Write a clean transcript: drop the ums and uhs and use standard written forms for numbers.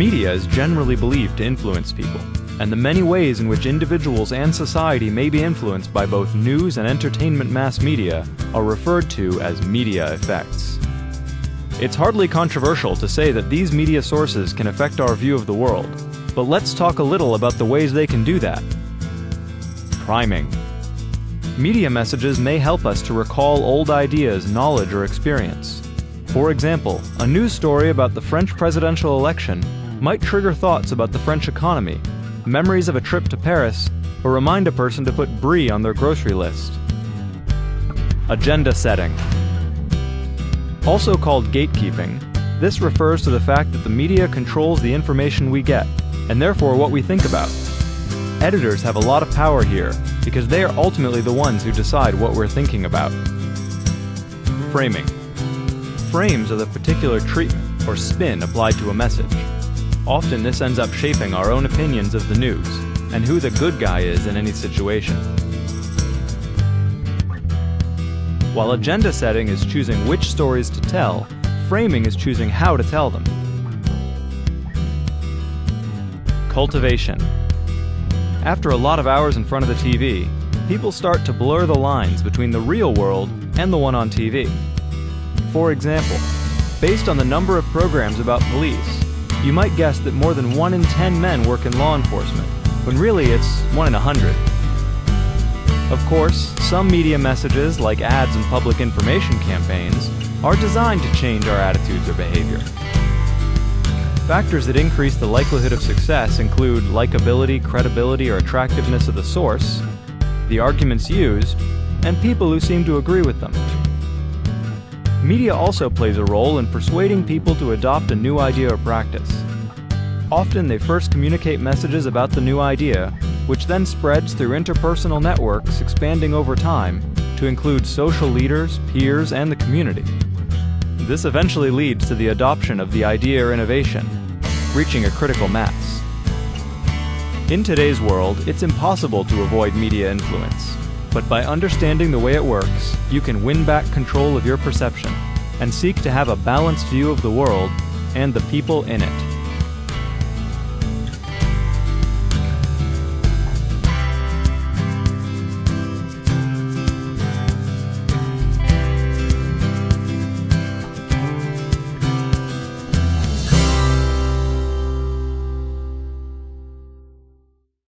Media is generally believed to influence people, and the many ways in which individuals and society may be influenced by both news and entertainment mass media are referred to as media effects. It's hardly controversial to say that these media sources can affect our view of the world, but let's talk a little about the ways they can do that. Priming. Media messages may help us to recall old ideas, knowledge, or experience. For example, a news story about the French presidential election might trigger thoughts about the French economy, memories of a trip to Paris, or remind a person to put brie on their grocery list. Agenda setting. Also called gatekeeping, this refers to the fact that the media controls the information we get, and therefore what we think about. Editors have a lot of power here, because they are ultimately the ones who decide what we're thinking about. Framing. Frames are the particular treatment or spin applied to a message. Often this ends up shaping our own opinions of the news, and who the good guy is in any situation. While agenda setting is choosing which stories to tell, framing is choosing how to tell them. Cultivation. After a lot of hours in front of the TV, people start to blur the lines between the real world and the one on TV. For example, based on the number of programs about police, you might guess that more than 1 in 10 men work in law enforcement, when really it's 1 in 100. Of course, some media messages, like ads and public information campaigns, are designed to change our attitudes or behavior. Factors that increase the likelihood of success include likability, credibility, or attractiveness of the source, the arguments used, and people who seem to agree with them. Media also plays a role in persuading people to adopt a new idea or practice. Often they first communicate messages about the new idea, which then spreads through interpersonal networks expanding over time to include social leaders, peers, and the community. This eventually leads to the adoption of the idea or innovation, reaching a critical mass. In today's world, it's impossible to avoid media influence, but by understanding the way it works, you can win back control of your perception and seek to have a balanced view of the world and the people in it.